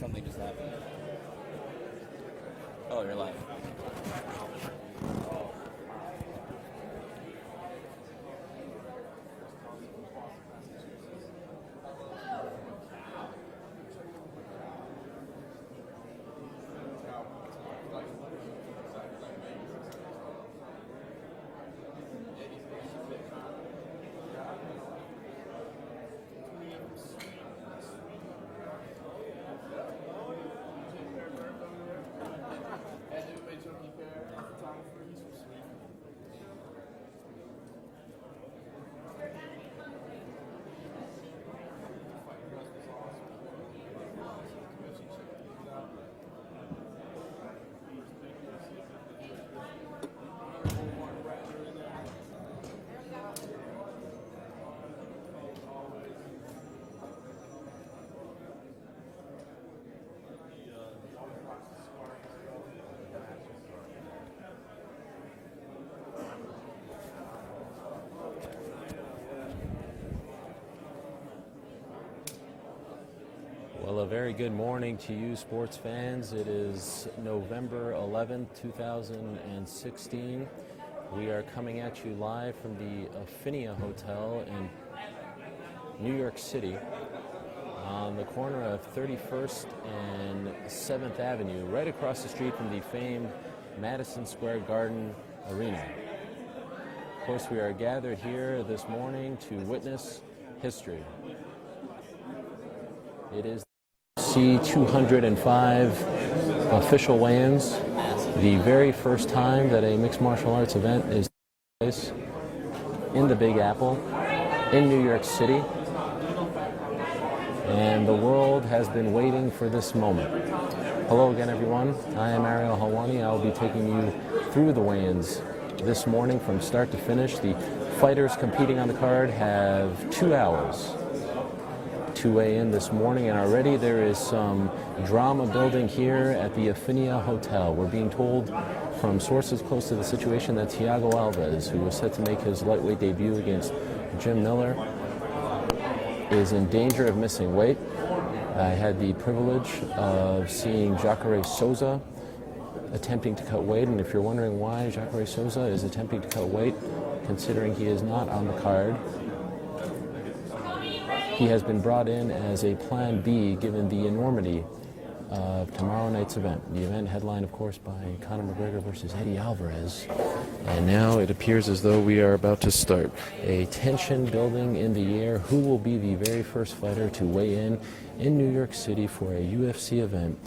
something just happened. Oh, you're live. Well, a very good morning to you sports fans. It is November 11th, 2016. We are coming at you live from the Affinia Hotel in New York City on the corner of 31st and 7th Avenue, right across the street from the famed Madison Square Garden Arena. Of course, we are gathered here this morning to witness history. It is UFC 205 official weigh-ins, the very first time that a mixed martial arts event is taking place in the Big Apple in New York City, and the world has been waiting for this moment. Hello again, everyone. I am Ariel Halwani. I will be taking you through the weigh-ins this morning from start to finish. The fighters competing on the card have 2 hours to weigh in this morning, and already there is some drama building here at the Affinia Hotel. We're being told from sources close to the situation that Thiago Alves, who was set to make his lightweight debut against Jim Miller, is in danger of missing weight. I had the privilege of seeing Jacare Souza attempting to cut weight, and if you're wondering why Jacare Souza is attempting to cut weight, considering he is not on the card, he has been brought in as a plan B given the enormity of tomorrow night's event. The event headlined, of course, by Conor McGregor versus Eddie Alvarez. And now it appears as though we are about to start. A tension building in the air. Who will be the very first fighter to weigh in New York City for a UFC event?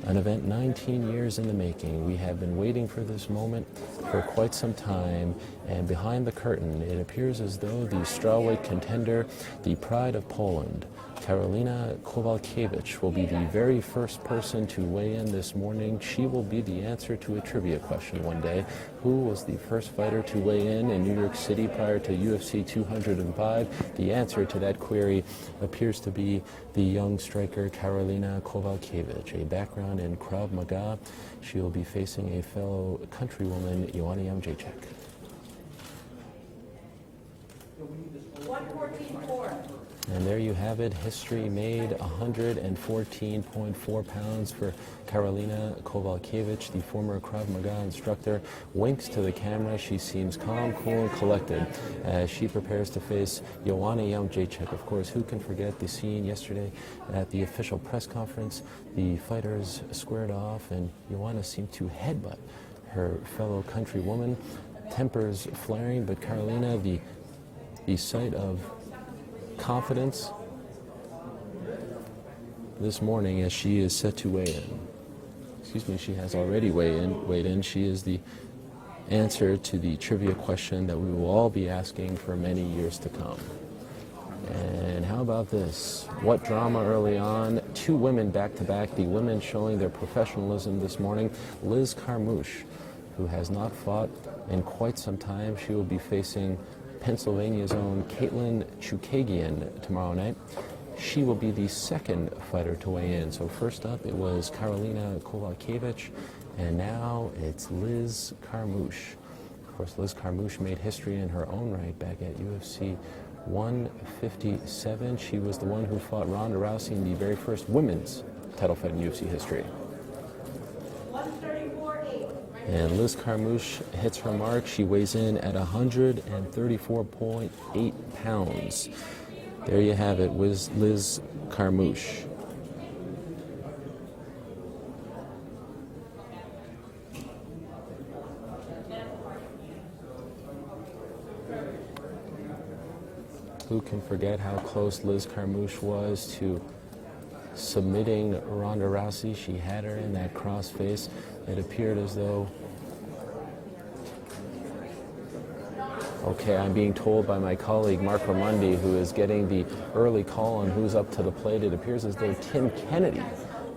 An event 19 years in the making. We have been waiting for this moment for quite some time, and behind the curtain, it appears as though the strawweight contender, the pride of Poland, Karolina Kowalkiewicz, will be the very first person to weigh in this morning. She will be the answer to a trivia question one day. Who was the first fighter to weigh in New York City prior to UFC 205? The answer to that query appears to be the young striker Karolina Kowalkiewicz, a background in Krav Maga. She will be facing a fellow countrywoman, Joanna Jędrzejczyk. 114.4. And there you have it. History made. 114.4 pounds for Karolina Kowalkiewicz, the former Krav Maga instructor, winks to the camera. She seems calm, cool, and collected as she prepares to face Joanna Jędrzejczyk. Of course, who can forget the scene yesterday at the official press conference? The fighters squared off, and Joanna seemed to headbutt her fellow countrywoman. Tempers flaring, but Karolina, the sight of confidence this morning as she is set to weigh in. Excuse me, she has already weighed in. She is the answer to the trivia question that we will all be asking for many years to come. And how about this? What drama early on. 2 women back to back. The women showing their professionalism this morning. Liz Carmouche, who has not fought in quite some time. She will be facing Pennsylvania's own Caitlin Chukagian tomorrow night. She will be the second fighter to weigh in. So first up, it was Karolina Kowalkiewicz, and now it's Liz Carmouche. Of course, Liz Carmouche made history in her own right back at UFC 157. She was the one who fought Ronda Rousey in the very first women's title fight in UFC history. And Liz Carmouche hits her mark. She weighs in at 134.8 pounds. There you have it, Liz Carmouche. Who can forget how close Liz Carmouche was to submitting Ronda Rousey? She had her in that crossface. It appeared as though, okay, I'm being told by my colleague Mark Ramundi, who is getting the early call on who's up to the plate, it appears as though Tim Kennedy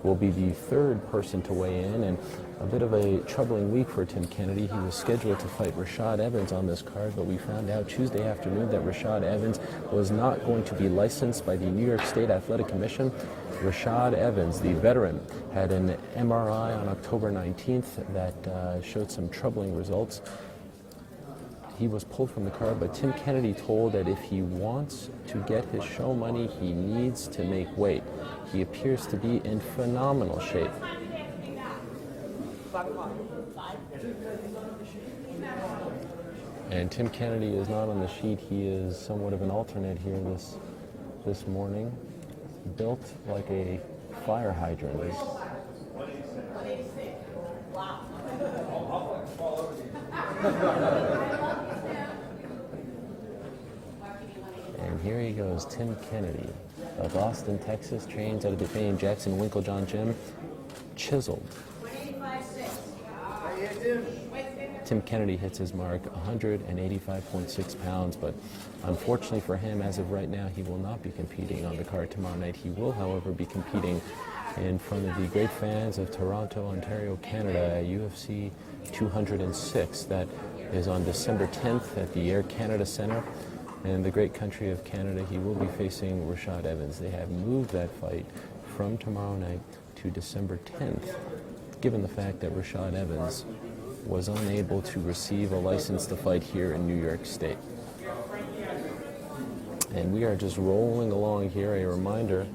will be the third person to weigh in, and a bit of a troubling week for Tim Kennedy. He was scheduled to fight Rashad Evans on this card, but we found out Tuesday afternoon that Rashad Evans was not going to be licensed by the New York State Athletic Commission. Rashad Evans, the veteran, had an MRI on October 19th that showed some troubling results. He was pulled from the card, but Tim Kennedy told that if he wants to get his show money, he needs to make weight. He appears to be in phenomenal shape. And Tim Kennedy is not on the sheet. He is somewhat of an alternate here this morning. Built like a fire hydrant. And here he goes, Tim Kennedy of Austin, Texas, trains out of the famed Jackson Winklejohn Gym, chiseled. Tim Kennedy hits his mark, 185.6 pounds, but unfortunately for him, as of right now, he will not be competing on the card tomorrow night. He will, however, be competing in front of the great fans of Toronto, Ontario, Canada, at UFC 206. That is on December 10th at the Air Canada Centre. In the great country of Canada, he will be facing Rashad Evans. They have moved that fight from tomorrow night to December 10th, given the fact that Rashad Evans was unable to receive a license to fight here in New York State. And we are just rolling along here. A reminder,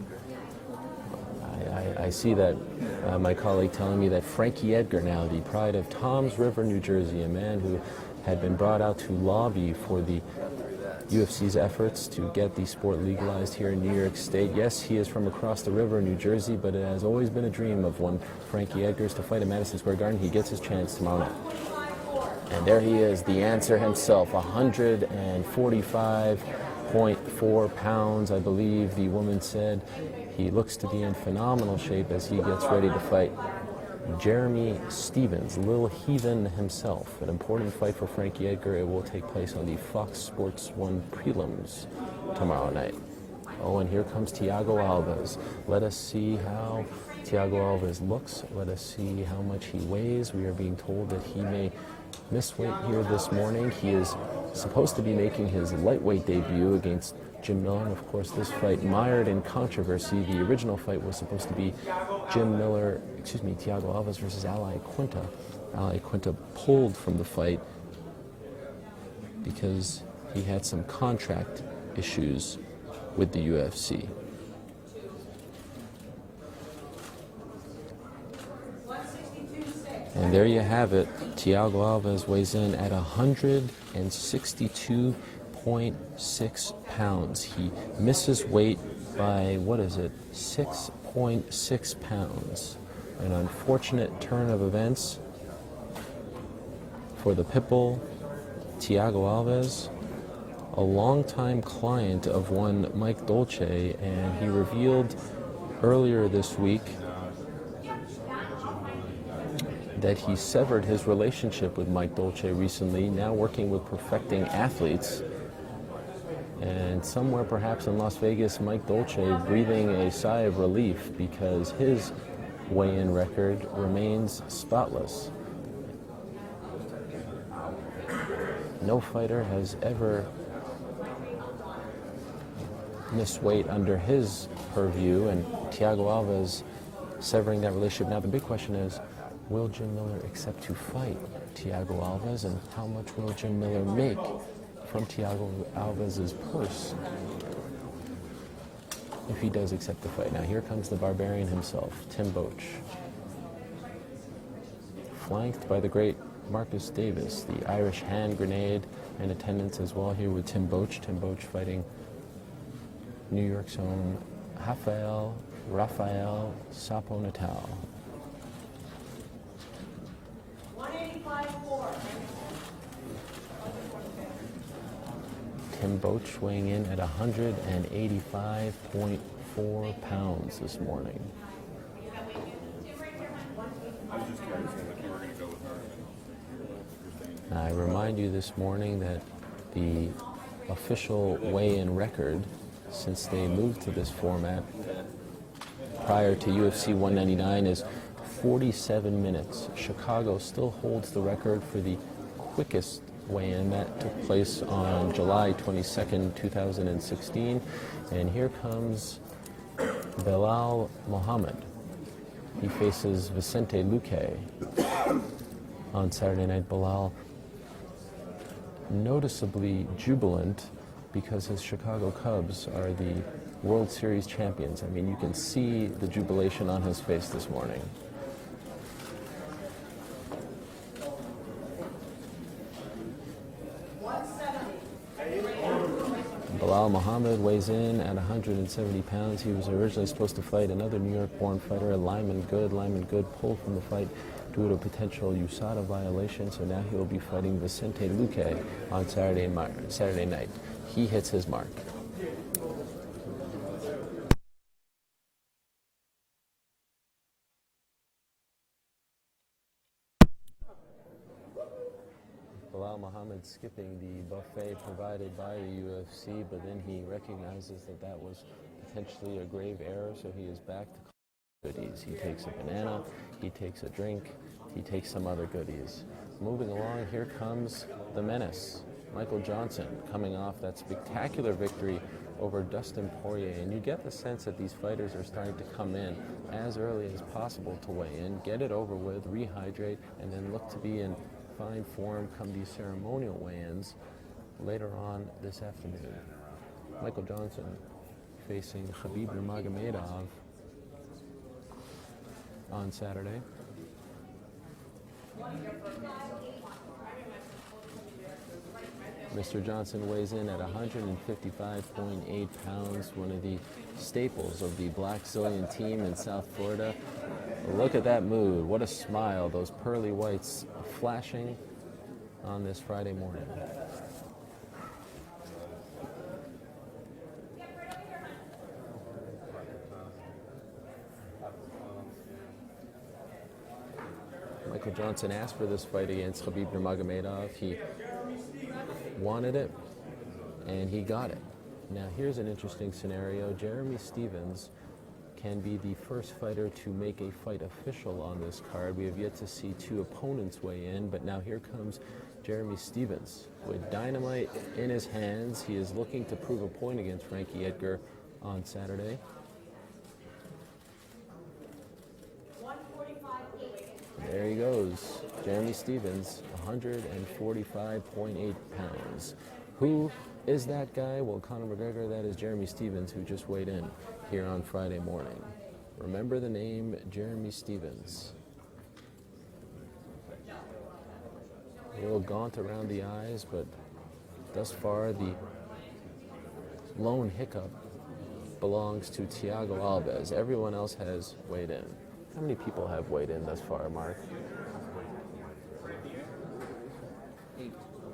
I see that my colleague telling me that Frankie Edgar, now the pride of Toms River, New Jersey, a man who had been brought out to lobby for the UFC's efforts to get the sport legalized here in New York State. Yes, he is from across the river in New Jersey, but it has always been a dream of one Frankie Edgar's to fight at Madison Square Garden. He gets his chance tomorrow night. And there he is, the answer himself, 145.4 pounds, I believe the woman said. He looks to be in phenomenal shape as he gets ready to fight Jeremy Stevens, Lil Heathen himself. An important fight for Frankie Edgar. It will take place on the Fox Sports 1 prelims tomorrow night. Oh, and here comes Thiago Alves. Let us see how Thiago Alves looks. Let us see how much he weighs. We are being told that he may miss weight here this morning. He is supposed to be making his lightweight debut against Jim Miller. And of course, this fight mired in controversy. The original fight was supposed to be Thiago Alves versus Ali Quinta. Ali Quinta pulled from the fight because he had some contract issues with the UFC. And there you have it. Thiago Alves weighs in at 162.6 pounds. He misses weight by, 6.6 pounds. An unfortunate turn of events for the Pitbull, Thiago Alves, a longtime client of one Mike Dolce, and he revealed earlier this week that he severed his relationship with Mike Dolce recently, now working with Perfecting Athletes. And somewhere perhaps in Las Vegas, Mike Dolce breathing a sigh of relief because his weigh-in record remains spotless. No fighter has ever missed weight under his purview, and Thiago Alves severing that relationship. Now the big question is, will Jim Miller accept to fight Thiago Alves, and how much will Jim Miller make from Thiago Alves' purse? if he does accept the fight. Now here comes the barbarian himself, Tim Boetsch, flanked by the great Marcus Davis, the Irish hand grenade in attendance as well here with Tim Boetsch. Tim Boetsch fighting New York's own Rafael Sapo Natal. 185.4. Tim Boetsch weighing in at 185.4 pounds this morning. I remind you this morning that the official weigh-in record, since they moved to this format prior to UFC 199, is 47 minutes. Chicago still holds the record for the quickest weigh-in. That took place on July 22nd, 2016. And here comes Belal Mohammed. He faces Vicente Luque on Saturday night. Belal noticeably jubilant because his Chicago Cubs are the World Series champions. I mean, you can see the jubilation on his face this morning. Belal Mohammed weighs in at 170 pounds. He was originally supposed to fight another New York-born fighter, Lyman Good. Lyman Good pulled from the fight due to a potential USADA violation, so now he will be fighting Vicente Luque on Saturday night. He hits his mark. Belal Mohammed skipping the buffet provided by the UFC, but then he recognizes that that was potentially a grave error, so he is back to goodies. He takes a banana, he takes a drink, he takes some other goodies. Moving along, here comes the menace, Michael Johnson, coming off that spectacular victory over Dustin Poirier. And you get the sense that these fighters are starting to come in as early as possible to weigh in, get it over with, rehydrate, and then look to be in fine form come these ceremonial weigh-ins later on this afternoon. Michael Johnson facing Khabib Nurmagomedov on Saturday. Mr. Johnson weighs in at 155.8 pounds, one of the staples of the Black Zillion team in South Florida. Look at that mood. What a smile. Those pearly whites flashing on this Friday morning. Michael Johnson asked for this fight against Khabib Nurmagomedov. He wanted it, and he got it. Now, here's an interesting scenario. Jeremy Stephens can be the first fighter to make a fight official on this card. We have yet to see two opponents weigh in, but now here comes Jeremy Stephens with dynamite in his hands. He is looking to prove a point against Frankie Edgar on Saturday. There he goes, Jeremy Stephens, 145.8 pounds. Who is that guy? Well, Conor McGregor, that is Jeremy Stephens, who just weighed in here on Friday morning. Remember the name Jeremy Stephens. A little gaunt around the eyes, but thus far the lone hiccup belongs to Thiago Alves. Everyone else has weighed in. How many people have weighed in thus far, Mark?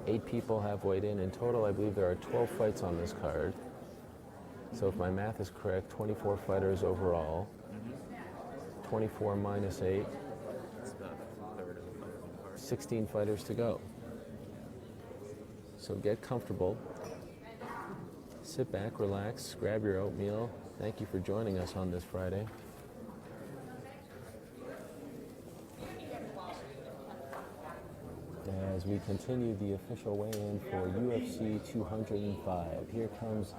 8 people have weighed in. In total, I believe there are 12 fights on this card. So if my math is correct, 24 fighters overall. 24 minus 8. 16 fighters to go. So get comfortable. Sit back, relax, grab your oatmeal. Thank you for joining us on this Friday. As we continue the official weigh-in for UFC 205. Here comes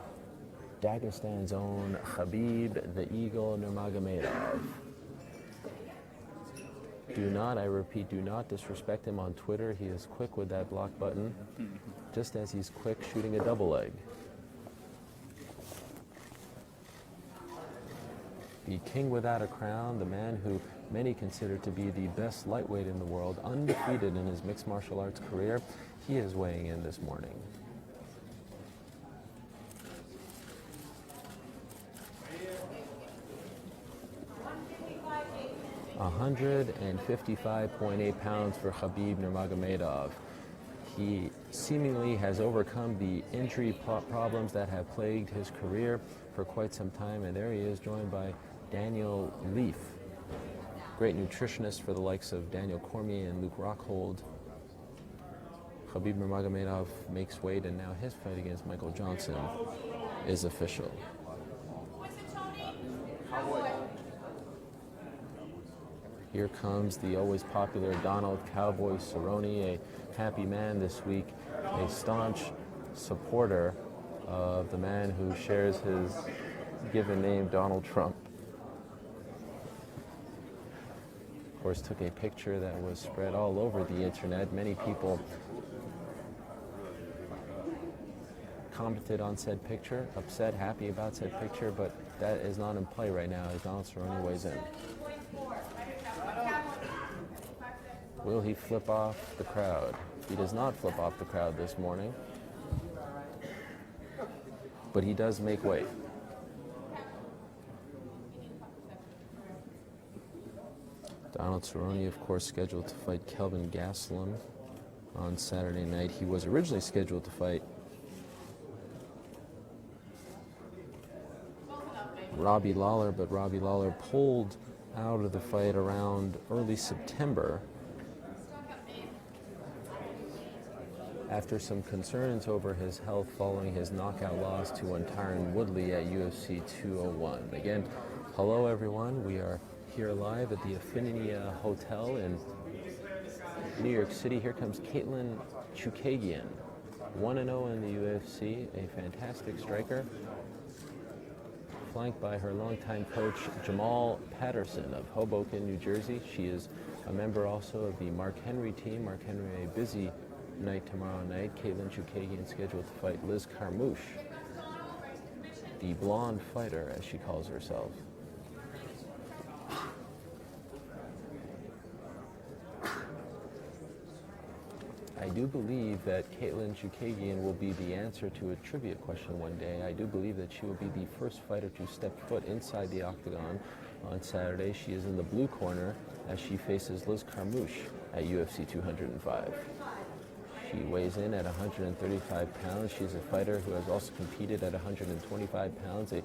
Dagestan's own Khabib, the Eagle Nurmagomedov. Do not, I repeat, do not disrespect him on Twitter. He is quick with that block button, just as he's quick shooting a double leg. The king without a crown, the man who many consider to be the best lightweight in the world, undefeated in his mixed martial arts career, he is weighing in this morning. 155.8 pounds for Khabib Nurmagomedov. He seemingly has overcome the injury problems that have plagued his career for quite some time, and there he is, joined by Daniel Leaf, great nutritionist for the likes of Daniel Cormier and Luke Rockhold. Khabib Nurmagomedov makes weight, and now his fight against Michael Johnson is official. Here comes the always popular Donald Cowboy Cerrone, a happy man this week, a staunch supporter of the man who shares his given name, Donald Trump. Of course, took a picture that was spread all over the internet. Many people commented on said picture, upset, happy about said picture, but that is not in play right now as Donald Cerrone weighs in. Will he flip off the crowd? He does not flip off the crowd this morning, but he does make weight. Donald Cerrone, of course, scheduled to fight Kelvin Gastelum on Saturday night. He was originally scheduled to fight Robbie Lawler, but Robbie Lawler pulled out of the fight around early September after some concerns over his health following his knockout loss to Tyron Woodley at UFC 201. Again, hello everyone. We are here live at the Affinity Hotel in New York City. Here comes Katlyn Chookagian, 1-0 in the UFC, a fantastic striker, flanked by her longtime coach Jamal Patterson of Hoboken, New Jersey. She is a member also of the Mark Henry team. Mark Henry, a busy night tomorrow night. Katlyn Chookagian scheduled to fight Liz Carmouche, the blonde fighter, as she calls herself. I do believe that Katlyn Chookagian will be the answer to a trivia question one day. I do believe that she will be the first fighter to step foot inside the octagon on Saturday. She is in the blue corner as she faces Liz Carmouche at UFC 205. She weighs in at 135 pounds. She's a fighter who has also competed at 125 pounds, a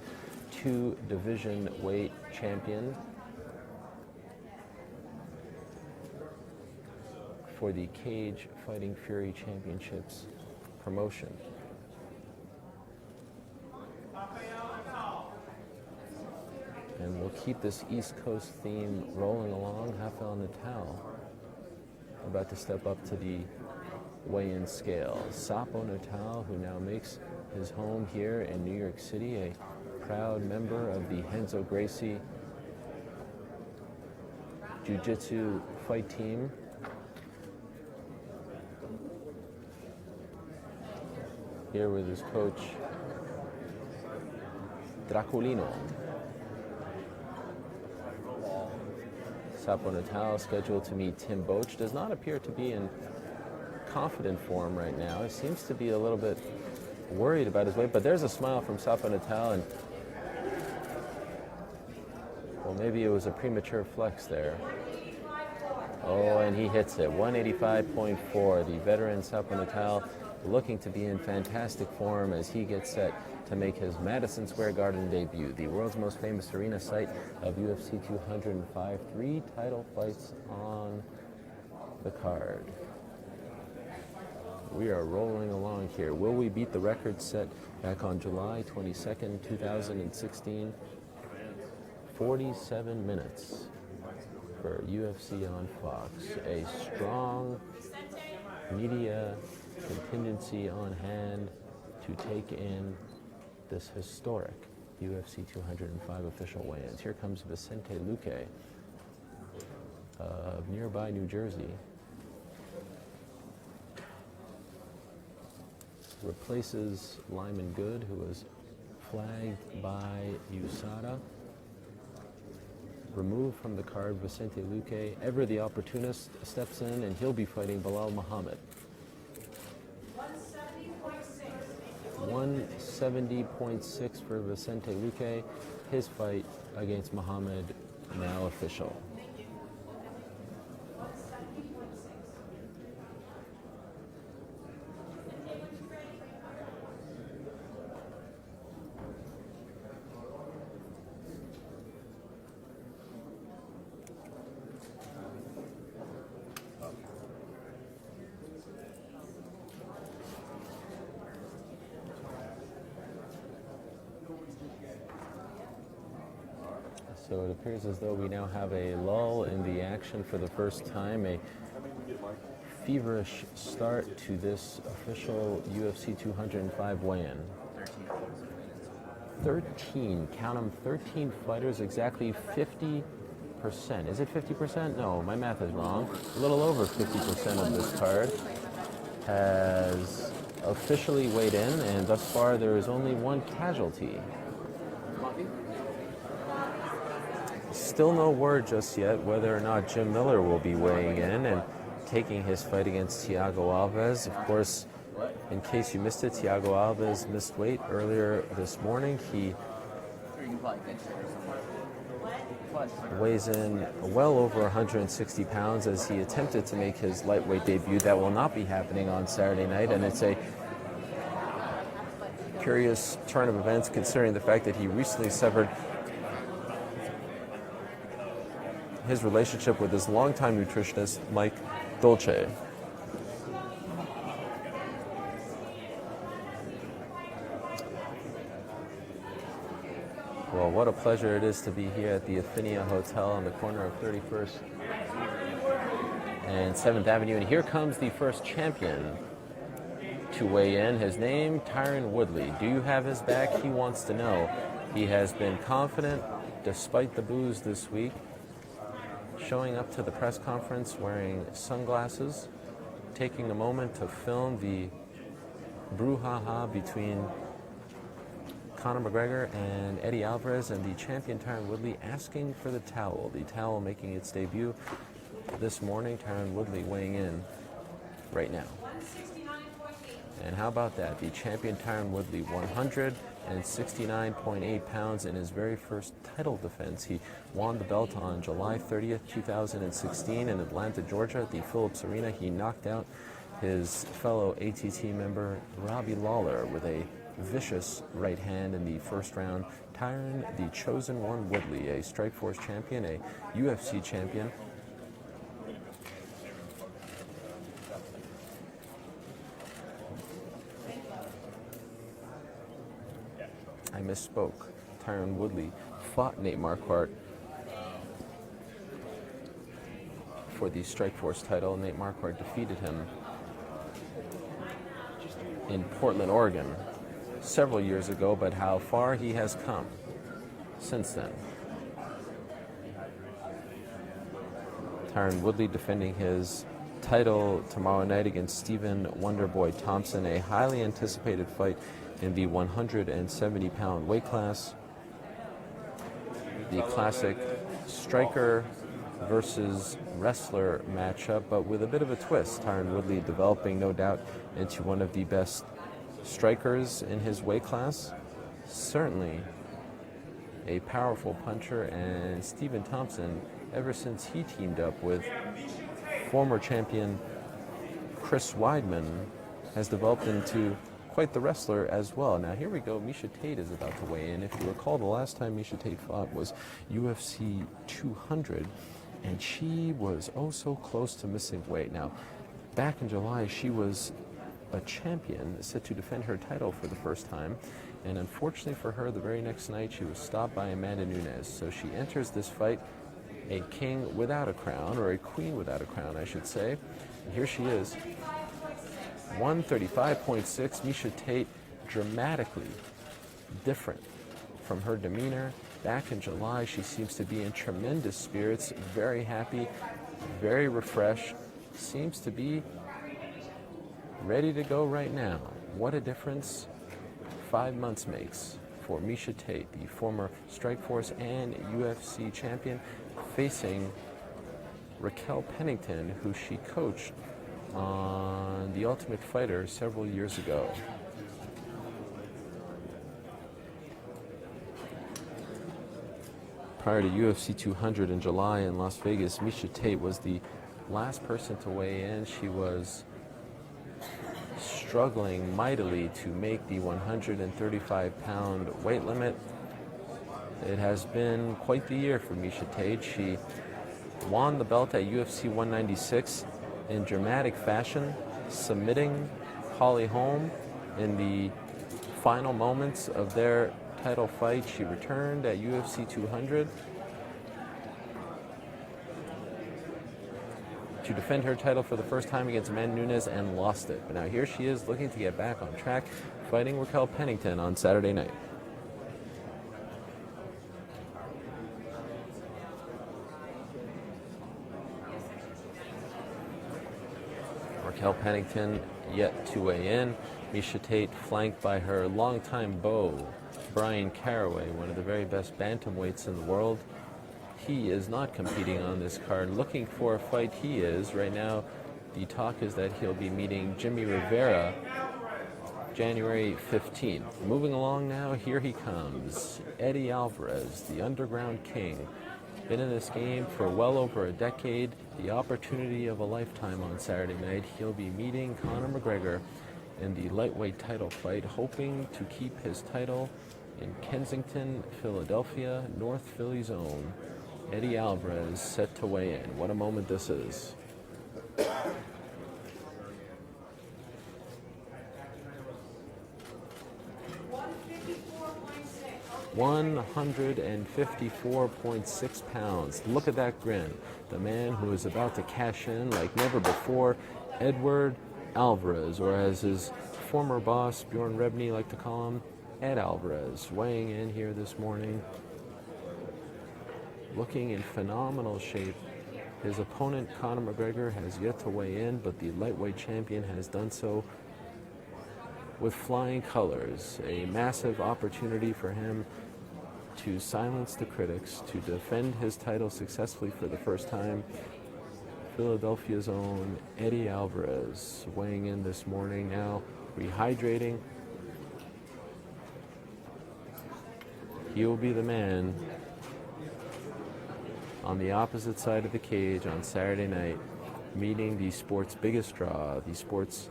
two-division weight champion for the Cage Fighting Fury Championships promotion. And we'll keep this East Coast theme rolling along. Rafael Natal about to step up to the weigh-in scale. Sapo Natal, who now makes his home here in New York City, a proud member of the Renzo Gracie Jiu-Jitsu fight team. Here with his coach, Draculino. Sapo Natal scheduled to meet Tim Boetsch. Does not appear to be in confident form right now. He seems to be a little bit worried about his weight, but there's a smile from Sapo Natal, and well, maybe it was a premature flex there. Oh, and he hits it, 185.4. The veteran Sapo Natal looking to be in fantastic form as he gets set to make his Madison Square Garden debut, the world's most famous arena site of UFC 205. 3 title fights on the card. We are rolling along here. Will we beat the record set back on July 22nd, 2016? 47 minutes for UFC on Fox. A strong media contingency on hand to take in this historic UFC 205 official weigh-ins. Here comes Vicente Luque of nearby New Jersey. Replaces Lyman Good, who was flagged by USADA. removed from the card, Vicente Luque, ever the opportunist, steps in, and he'll be fighting Bilal Muhammad. 170.6 for Vicente Luque. His fight against Muhammad now official. So it appears as though we now have a lull in the action for the first time, a feverish start to this official UFC 205 weigh-in. 13, count them, 13 fighters, exactly 50%. Is it 50%? No, my math is wrong. A little over 50% of this card has officially weighed in, and thus far there is only one casualty. Still no word just yet whether or not Jim Miller will be weighing in and taking his fight against Thiago Alves. Of course, in case you missed it, Thiago Alves missed weight earlier this morning. He weighs in well over 160 pounds as he attempted to make his lightweight debut. That will not be happening on Saturday night, and it's a curious turn of events considering the fact that he recently severed his relationship with his longtime nutritionist, Mike Dolce. Well, what a pleasure it is to be here at the Affinia Hotel on the corner of 31st and 7th Avenue. And here comes the first champion to weigh in. His name, Tyron Woodley. Do you have his back? He wants to know. He has been confident despite the booze this week, showing up to the press conference wearing sunglasses, taking a moment to film the brouhaha between Conor McGregor and Eddie Alvarez, and the champion Tyron Woodley asking for the towel making its debut this morning. Tyron Woodley weighing in right now. And how about that? The champion Tyron Woodley, 169.8 pounds in his very first title defense. He won the belt on July 30th, 2016 in Atlanta, Georgia at the Phillips Arena. He knocked out his fellow ATT member Robbie Lawler with a vicious right hand in the first round. Tyron, the chosen one, Woodley, a Strikeforce champion, a UFC champion. I misspoke. Tyron Woodley fought Nate Marquardt for the Strikeforce title. Nate Marquardt defeated him in Portland, Oregon several years ago, but how far he has come since then. Tyron Woodley defending his title tomorrow night against Stephen Wonderboy Thompson, a highly anticipated fight in the 170-pound weight class. The classic striker versus wrestler matchup, but with a bit of a twist. Tyron Woodley developing, no doubt, into one of the best strikers in his weight class. Certainly a powerful puncher, and Stephen Thompson, ever since he teamed up with former champion Chris Weidman, has developed into quite the wrestler as well. Now here we go, Miesha Tate is about to weigh in. If you recall, the last time Miesha Tate fought was UFC 200, and she was oh so close to missing weight. Now, back in July, she was a champion, set to defend her title for the first time, and unfortunately for her, the very next night she was stopped by Amanda Nunes. So she enters this fight a king without a crown, or a queen without a crown, I should say. And here she is, 135.6. Miesha Tate, dramatically different from her demeanor. Back in July, she seems to be in tremendous spirits, very happy, very refreshed, seems to be ready to go right now. What a difference 5 months makes for Miesha Tate, the former Strikeforce and UFC champion, facing Raquel Pennington, who she coached on The Ultimate Fighter several years ago. Prior to UFC 200 in July in Las Vegas, Miesha Tate was the last person to weigh in. She was struggling mightily to make the 135-pound weight limit. It has been quite the year for Miesha Tate. She won the belt at UFC 196 in dramatic fashion, submitting Holly Holm in the final moments of their title fight. She returned at UFC 200 to defend her title for the first time against Amanda Nunes and lost it. But now here she is looking to get back on track, fighting Raquel Pennington on Saturday night. Raquel Pennington yet to weigh in. Miesha Tate flanked by her longtime beau, Brian Caraway, one of the very best bantamweights in the world. He is not competing on this card. Looking for a fight, he is. Right now, the talk is that he'll be meeting Jimmy Rivera January 15th. Moving along now, here he comes. Eddie Alvarez, the underground king. Been in this game for well over a decade. The opportunity of a lifetime on Saturday night. He'll be meeting Conor McGregor in the lightweight title fight, hoping to keep his title in Kensington, Philadelphia, North Philly's own. Eddie Alvarez set to weigh in. What a moment this is. 154.6 pounds. Look at that grin. The man who is about to cash in like never before, Edward Alvarez, or as his former boss, Bjorn Rebney, liked to call him, Ed Alvarez, weighing in here this morning, looking in phenomenal shape. His opponent, Conor McGregor, has yet to weigh in, but the lightweight champion has done so with flying colors. A massive opportunity for him to silence the critics, to defend his title successfully for the first time. Philadelphia's own Eddie Alvarez weighing in this morning, now rehydrating. He will be the man on the opposite side of the cage on Saturday night, meeting the sport's biggest draw, the sport's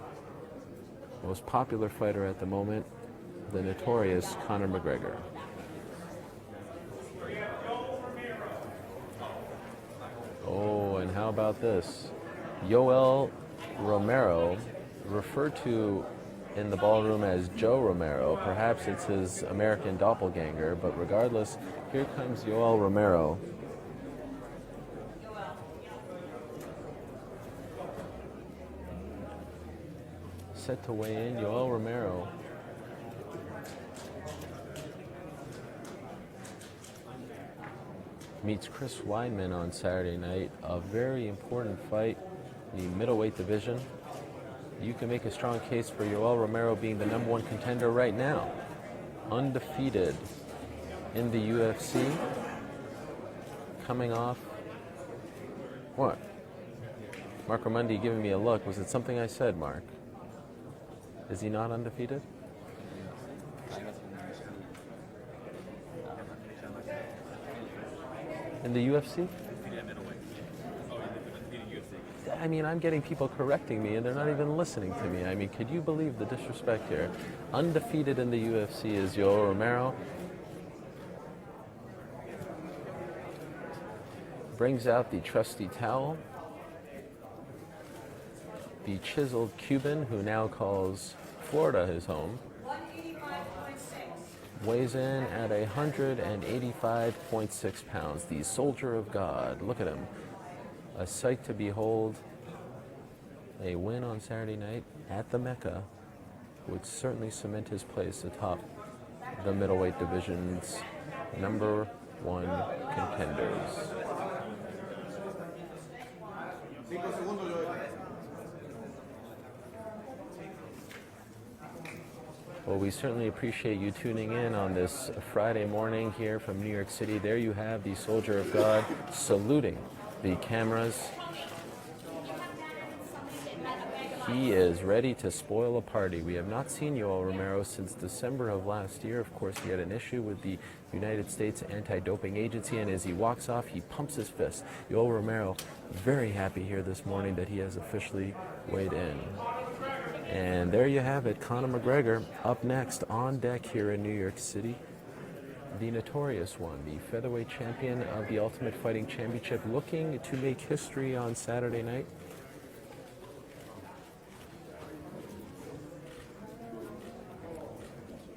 most popular fighter at the moment, the notorious Conor McGregor. Oh, and how about this? Yoel Romero, referred to in the ballroom as Joe Romero. Perhaps it's his American doppelganger, but regardless, here comes Yoel Romero. Set to weigh in, Yoel Romero. Meets Chris Weidman on Saturday night. A very important fight, the middleweight division. You can make a strong case for Yoel Romero being the #1 contender right now. Undefeated in the UFC. Coming off... What? Mark Ramundi giving me a look. Was it something I said, Mark? Is he not undefeated? In the UFC? I mean, I'm getting people correcting me and they're not even listening to me. I mean, could you believe the disrespect here? Undefeated in the UFC is Yoel Romero. Brings out the trusty towel. The chiseled Cuban, who now calls Florida his home, weighs in at 185.6 pounds. The soldier of God. Look at him. A sight to behold. A win on Saturday night at the Mecca would certainly cement his place atop the middleweight division's #1 contenders. Well, we certainly appreciate you tuning in on this Friday morning here from New York City. There you have the soldier of God saluting the cameras. He is ready to spoil a party. We have not seen Yoel Romero since December of last year. Of course, he had an issue with the United States Anti-Doping Agency, and as he walks off, he pumps his fist. Yoel Romero, very happy here this morning that he has officially weighed in. And there you have it, Conor McGregor up next on deck here in New York City. The notorious one, the featherweight champion of the Ultimate Fighting Championship, looking to make history on Saturday night.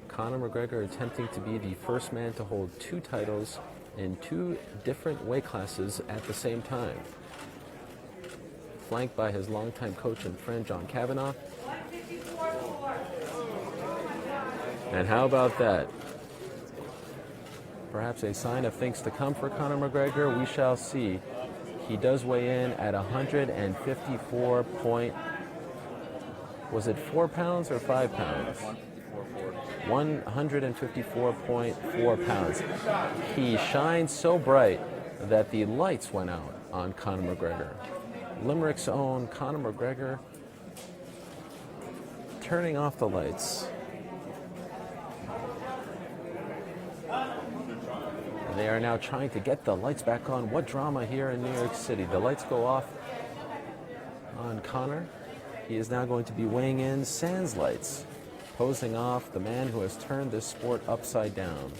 Conor McGregor attempting to be the first man to hold 2 titles in 2 different weight classes at the same time. Flanked by his longtime coach and friend, John Kavanagh. And how about that? Perhaps a sign of things to come for Conor McGregor. We shall see. He does weigh in at 154 point... Was it 4 pounds or 5 pounds? 154.4 pounds. He shines so bright that the lights went out on Conor McGregor. Limerick's own Conor McGregor turning off the lights. They are now trying to get the lights back on. What drama here in New York City. The lights go off on Conor. He is now going to be weighing in sans lights, posing off the man who has turned this sport upside down.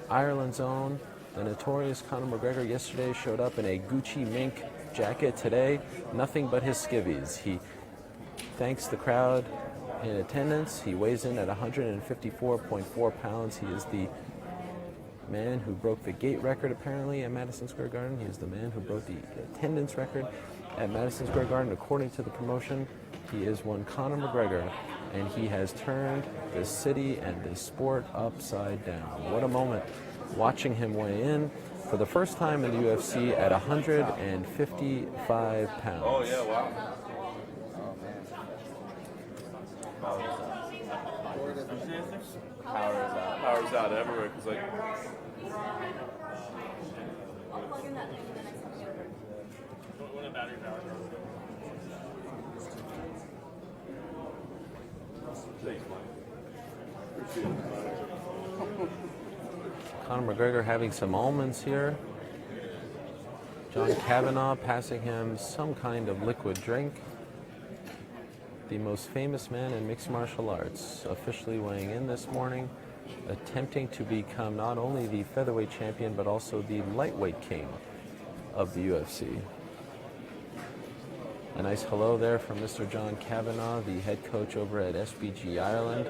Ireland's own, the notorious Conor McGregor, yesterday showed up in a Gucci mink jacket. Today, nothing but his skivvies. He thanks the crowd in attendance. He weighs in at 154.4 pounds. He is the man who broke the gate record apparently at Madison Square Garden. He is the man who broke the attendance record at Madison Square Garden. According to the promotion, he is one Conor McGregor, and he has turned this city and this sport upside down. What a moment watching him weigh in for the first time in the UFC at 155 pounds. Oh, yeah, wow. Powers out everywhere. Cause like, Conor McGregor having some almonds here. John Kavanagh passing him some kind of liquid drink. The most famous man in mixed martial arts officially weighing in this morning, attempting to become not only the featherweight champion but also the lightweight king of the UFC. A nice hello there from Mr. John Kavanagh, the head coach over at SBG Ireland.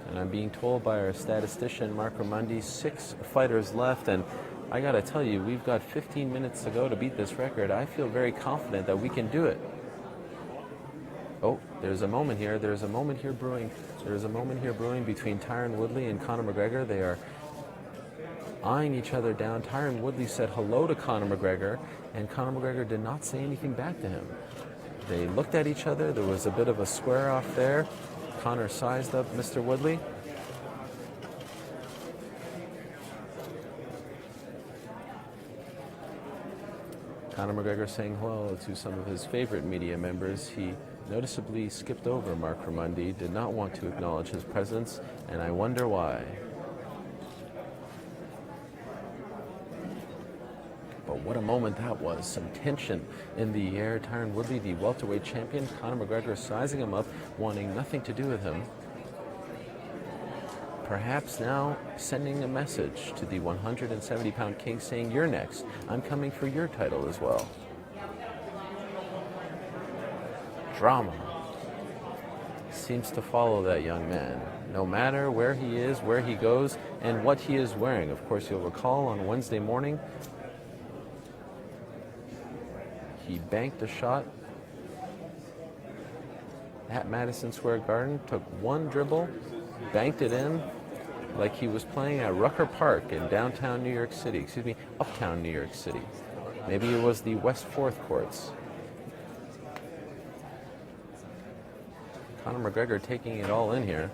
And I'm being told by our statistician, Mark Ramundi, 6 fighters left. And I got to tell you, we've got 15 minutes to go to beat this record. I feel very confident that we can do it. Oh, there's a moment here. There's a moment here brewing. There's a moment here brewing between Tyron Woodley and Conor McGregor. They are eyeing each other down. Tyron Woodley said hello to Conor McGregor, and Conor McGregor did not say anything back to him. They looked at each other. There was a bit of a square off there. Conor sized up Mr. Woodley. Conor McGregor saying hello to some of his favorite media members. He noticeably skipped over Mark Ramundi, did not want to acknowledge his presence, and I wonder why. But what a moment that was. Some tension in the air. Tyron Woodley, the welterweight champion. Conor McGregor sizing him up, wanting nothing to do with him. Perhaps now sending a message to the 170-pound king saying, "You're next. I'm coming for your title as well." Drama seems to follow that young man, no matter where he is, where he goes, and what he is wearing. Of course, you'll recall on Wednesday morning, he banked a shot at Madison Square Garden, took one dribble, banked it in, like he was playing at Rucker Park in downtown New York City, excuse me, uptown New York City. Maybe it was the West 4th courts. Conor McGregor taking it all in here,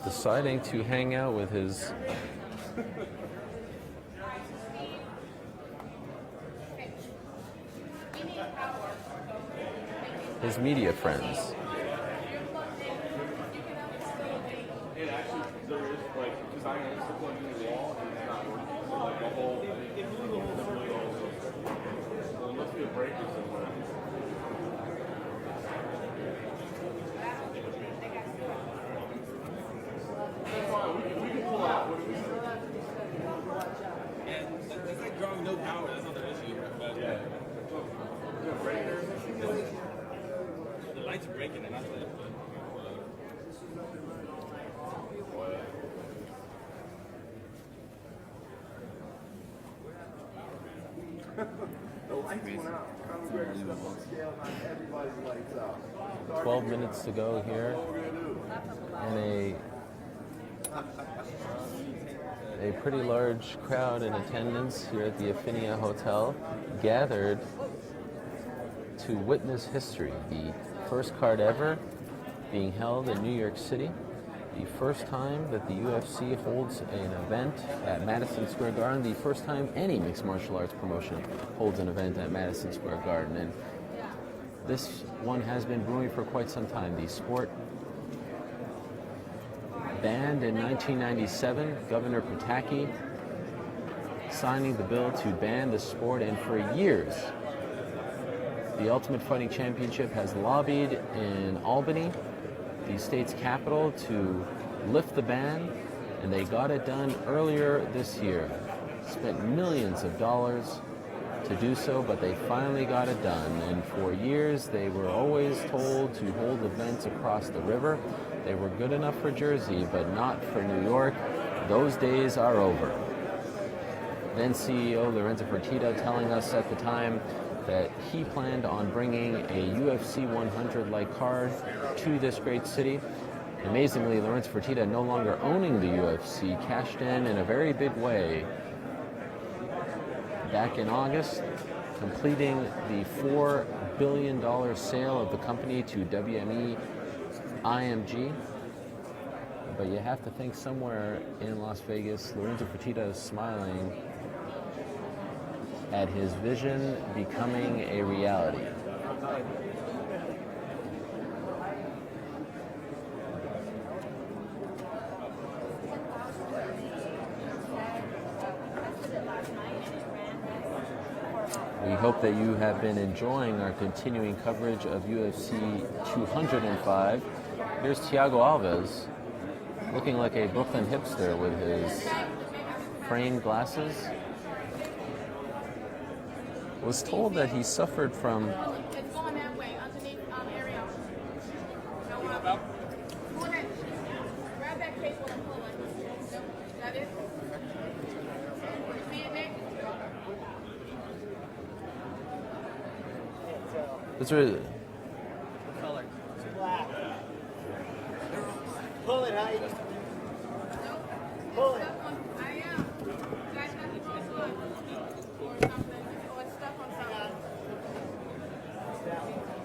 deciding to hang out with his media friends. It actually, there is, like, because I used to plug in the wall and it's not working. So, like, the whole, there must be a breaker somewhere. We can pull out. It's like drawing no power. That's another issue. But Yeah. Breaker. the lights are breaking, and that's it. The lights went out. Conor McGregor stepped on scale, not everybody's lights out. 12 minutes to go here, What we're gonna do? and a pretty large crowd in attendance here at the Affinia Hotel gathered to witness history. The first card ever being held in New York City. The first time that the UFC holds an event at Madison Square Garden. The first time any mixed martial arts promotion holds an event at Madison Square Garden. And this one has been brewing for quite some time. The sport banned in 1997, Governor Pataki signing the bill to ban the sport, and for years the Ultimate Fighting Championship has lobbied in Albany, the state's capital, to lift the ban, and they got it done earlier this year. Spent millions of dollars to do so, but they finally got it done. And for years they were always told to hold events across the river. They were good enough for Jersey, but not for New York. Those days are over. Then CEO Lorenzo Fertitta telling us at the time that he planned on bringing a UFC 100-like card to this great city. Amazingly, Lorenzo Fertitta, no longer owning the UFC, cashed in a very big way back in August, completing the $4 billion sale of the company to WME IMG. But you have to think somewhere in Las Vegas, Lorenzo Fertitta is smiling at his vision becoming a reality. We hope that you have been enjoying our continuing coverage of UFC 205. Here's Thiago Alves, looking like a Brooklyn hipster with his framed glasses. Was told that he suffered from It's going that way, underneath area. Pull it. Grab that cable and pull it. Is that it? You see it, Nick? what's really Color. Black. Pull it, Heidi. Pull it. I am. That's not the wrong one. Or something. Or it's stuck on something.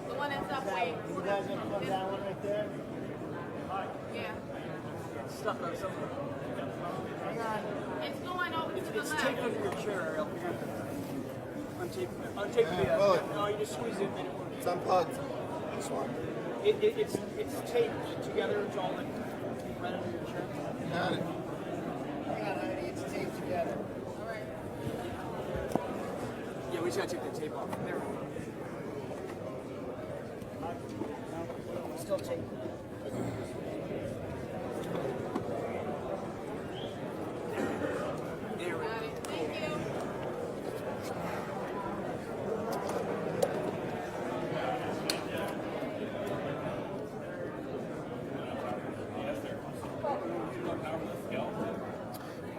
The one that's up way. You guys gonna put that one right there? Yeah. It's stuck on something. Hang on. It's going over to the It's left. taped under your chair, Ariel. Untape the no, you just squeeze it and then it works. It's unplugged. This one. It's taped together. It's all like right under your chair. Got it. Hang on, Heidi. It's taped together. All right. Yeah, we just gotta take the tape off. There we go. Still taped. There we go. Got it. Thank you.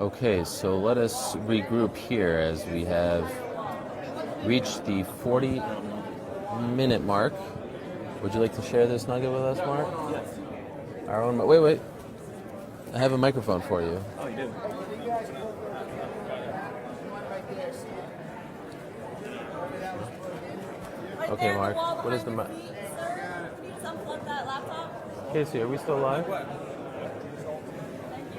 Okay, so let us regroup here as we have reached the 40-minute mark. Would you like to share this nugget with us, Mark? Yes. Our own. Wait. I have a microphone for you. Oh, you do? Okay, Mark. What is the mic? Can you just unplug that laptop? Casey, are we still live?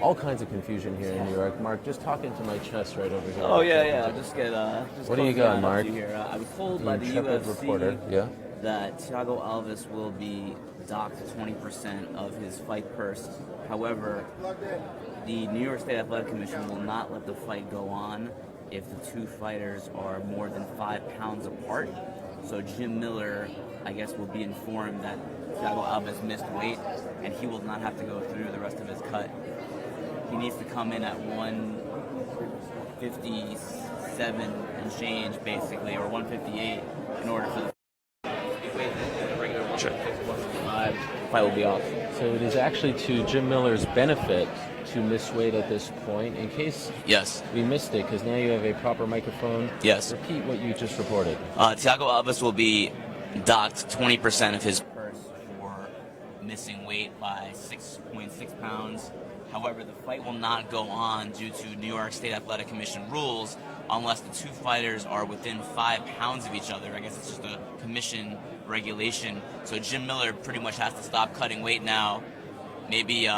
All kinds of confusion here in New York. Mark, just talk into my chest right over here. Oh yeah. Just get. Just What do you close got, down Mark? up to Here. I was told by the Intrepid UFC reporter. Yeah. that Thiago Alves will be docked 20% of his fight purse. However, the New York State Athletic Commission will not let the fight go on if the two fighters are more than 5 pounds apart. So Jim Miller, I guess, will be informed that Thiago Alves missed weight, and he will not have to go through the rest of his cut. He needs to come in at 157 and change, basically, or 158, in order for the regular 155 fight will be off. So it is actually to Jim Miller's benefit to miss weight at this point, in case Yes. we missed it, because now you have a proper microphone. Yes. Repeat what you just reported. Thiago Alves will be docked 20% of his purse for missing weight by 6.6 pounds. However, the fight will not go on due to New York State Athletic Commission rules unless the two fighters are within 5 pounds of each other. I guess it's just a commission regulation. So Jim Miller pretty much has to stop cutting weight now. Maybe,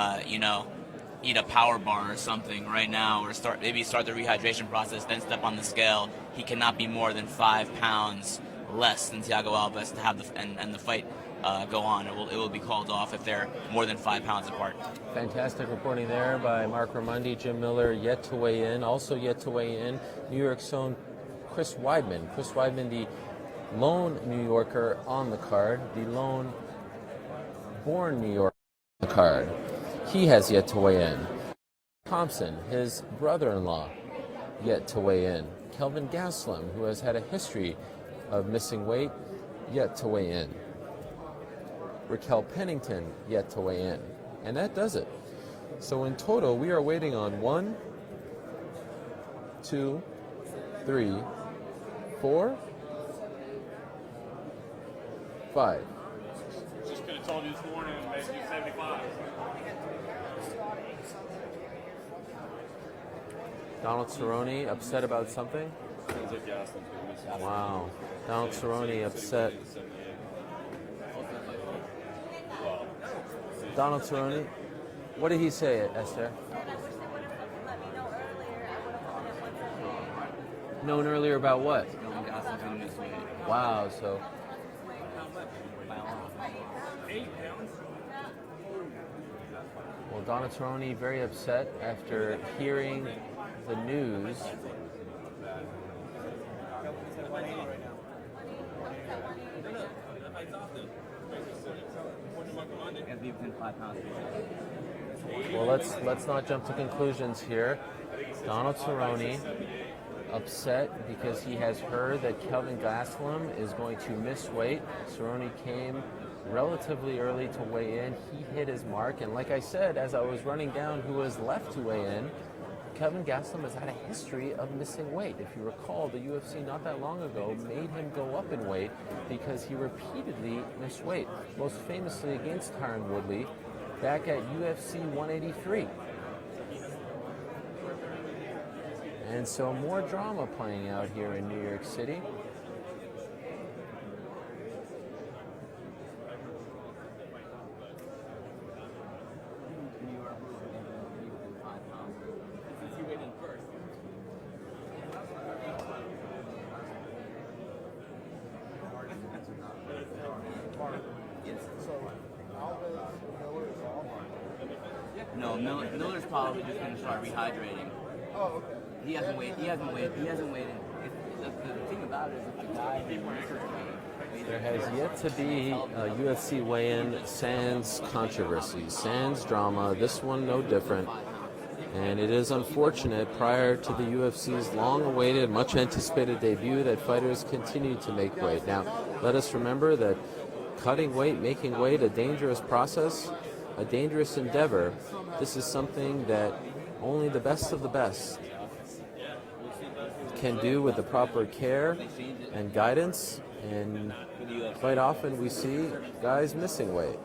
eat a power bar or something right now, or start the rehydration process, then step on the scale. He cannot be more than 5 pounds less than Thiago Alves to have the fight go on. It will be called off if they're more than 5 pounds apart. Fantastic reporting there by Mark Raimondi. Jim Miller yet to weigh in. Also yet to weigh in, New York's own Chris Weidman. Chris Weidman, the lone New Yorker on the card, the lone born New Yorker on the card. He has yet to weigh in. Thompson, his brother-in-law, yet to weigh in. Kelvin Gastelum, who has had a history of missing weight, yet to weigh in. Raquel Pennington, yet to weigh in. And that does it. So in total, we are waiting on 1, 2, 3, 4, 5. Just could have told you this morning and made you 75. Donald Cerrone upset about something? Sounds like Gaston's going to miss it. Wow. Donald Cerrone upset. Donald Cerrone, what did he say, Esther? Known earlier about what? Gaston's going to miss weight. Wow, so. Well, Donald Cerrone very upset after hearing the news. Well, let's not jump to conclusions here. Donald Cerrone upset because he has heard that Kelvin Gastelum is going to miss weight. Cerrone came relatively early to weigh in. He hit his mark, and like I said, as I was running down who was left to weigh in, Kelvin Gastelum has had a history of missing weight. If you recall, the UFC not that long ago made him go up in weight because he repeatedly missed weight, most famously against Tyron Woodley back at UFC 183. And so more drama playing out here in New York City. No, Miller's probably just going to start rehydrating. Oh, okay. He hasn't waited. The thing about it is if the guy There has yet to be a UFC weigh-in sans controversy, sans drama. This one no different. And it is unfortunate prior to the UFC's long-awaited, much-anticipated debut that fighters continue to make weight. Now, let us remember that cutting weight, making weight, a dangerous process, a dangerous endeavor. This is something that only the best of the best can do with the proper care and guidance. And quite often we see guys missing weight.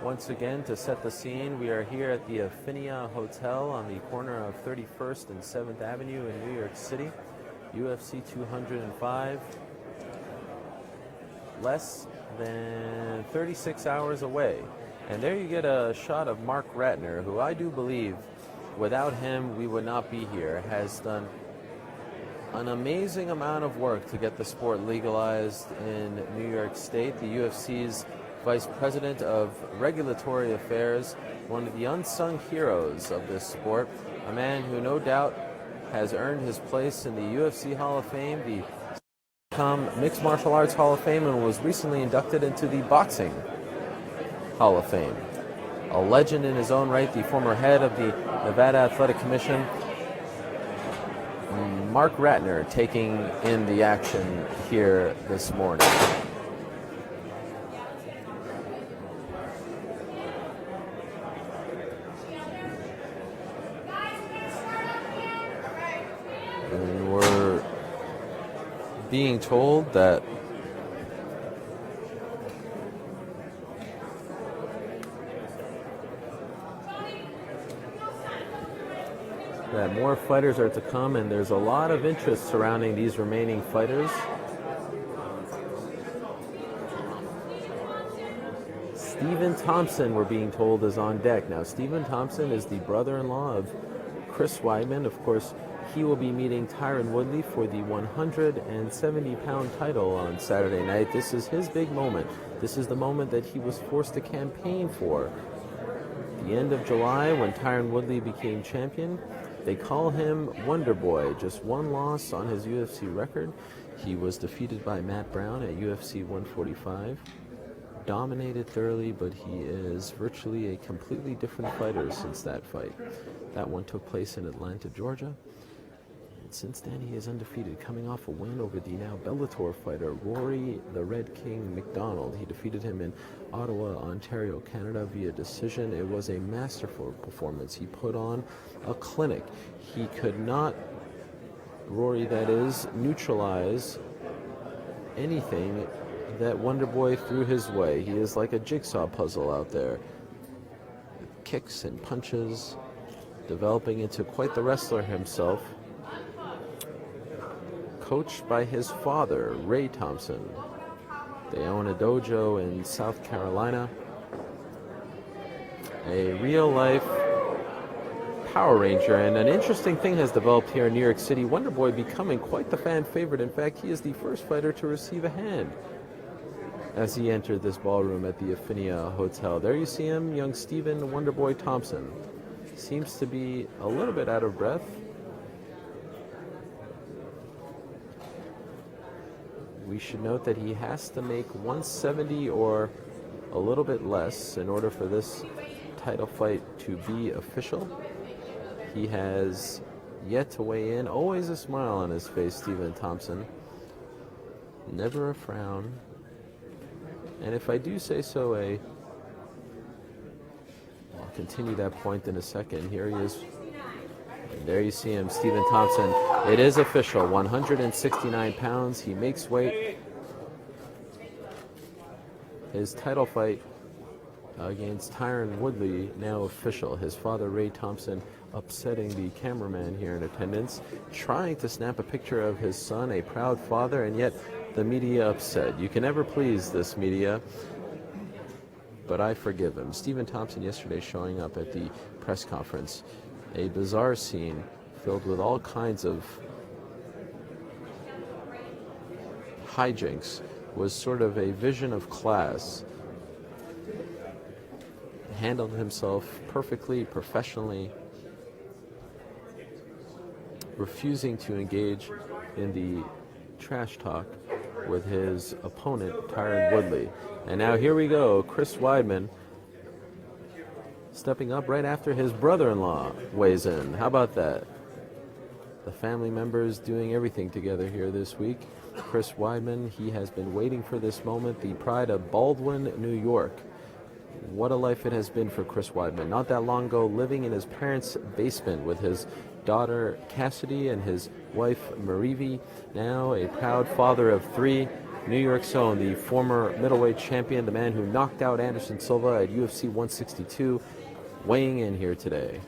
Once again, to set the scene, we are here at the Affinia Hotel on the corner of 31st and 7th Avenue in New York City. UFC 205. Less than 36 hours away. And there you get a shot of Mark Ratner, who I do believe, without him, we would not be here, has done an amazing amount of work to get the sport legalized in New York State. The UFC's Vice President of Regulatory Affairs, one of the unsung heroes of this sport, a man who no doubt has earned his place in the UFC Hall of Fame, the Mixed Martial Arts Hall of Fame, and was recently inducted into the Boxing Hall of Fame. A legend in his own right, the former head of the Nevada Athletic Commission, Mark Ratner, taking in the action here this morning. And we're being told that more fighters are to come, and there's a lot of interest surrounding these remaining fighters. Stephen Thompson, we're being told, is on deck. Now, Stephen Thompson is the brother-in-law of Chris Weidman. Of course, he will be meeting Tyron Woodley for the 170-pound title on Saturday night. This is his big moment. This is the moment that he was forced to campaign for. The end of July, when Tyron Woodley became champion, they call him Wonder Boy. Just one loss on his UFC record. He was defeated by Matt Brown at UFC 145. Dominated thoroughly, but he is virtually a completely different fighter since that fight. That one took place in Atlanta, Georgia. And since then, he is undefeated, coming off a win over the now Bellator fighter, Rory the Red King McDonald. He defeated him in Ottawa, Ontario, Canada via decision. It was a masterful performance. He put on a clinic. He could not, Rory that is, neutralize anything that Wonder Boy threw his way. He is like a jigsaw puzzle out there. Kicks and punches, developing into quite the wrestler himself. Coached by his father, Ray Thompson. They own a dojo in South Carolina. A real-life Power Ranger, and an interesting thing has developed here in New York City. Wonder Boy becoming quite the fan favorite. In fact, he is the first fighter to receive a hand as he entered this ballroom at the Affinia Hotel. There you see him, young Stephen Wonder Boy Thompson. Seems to be a little bit out of breath. We should note that he has to make 170 or a little bit less in order for this title fight to be official. He has yet to weigh in. Always a smile on his face, Stephen Thompson. Never a frown. And if I do say so, I'll continue that point in a second. Here he is. And there you see him, Stephen Thompson. It is official, 169 pounds. He makes weight. His title fight against Tyron Woodley now official. His father, Ray Thompson, upsetting the cameraman here in attendance, trying to snap a picture of his son, a proud father, and yet the media upset. You can never please this media, but I forgive him. Stephen Thompson yesterday showing up at the press conference. A bizarre scene filled with all kinds of hijinks. Was sort of a vision of class. Handled himself perfectly, professionally, refusing to engage in the trash talk with his opponent, Tyron Woodley. And now here we go, Chris Weidman stepping up right after his brother-in-law weighs in. How about that? The family members doing everything together here this week. Chris Weidman, he has been waiting for this moment, the pride of Baldwin, New York. What a life it has been for Chris Weidman. Not that long ago, living in his parents' basement with his daughter Cassidy and his wife Marivi. Now a proud father of 3, New York's own, the former middleweight champion, the man who knocked out Anderson Silva at UFC 162, weighing in here today.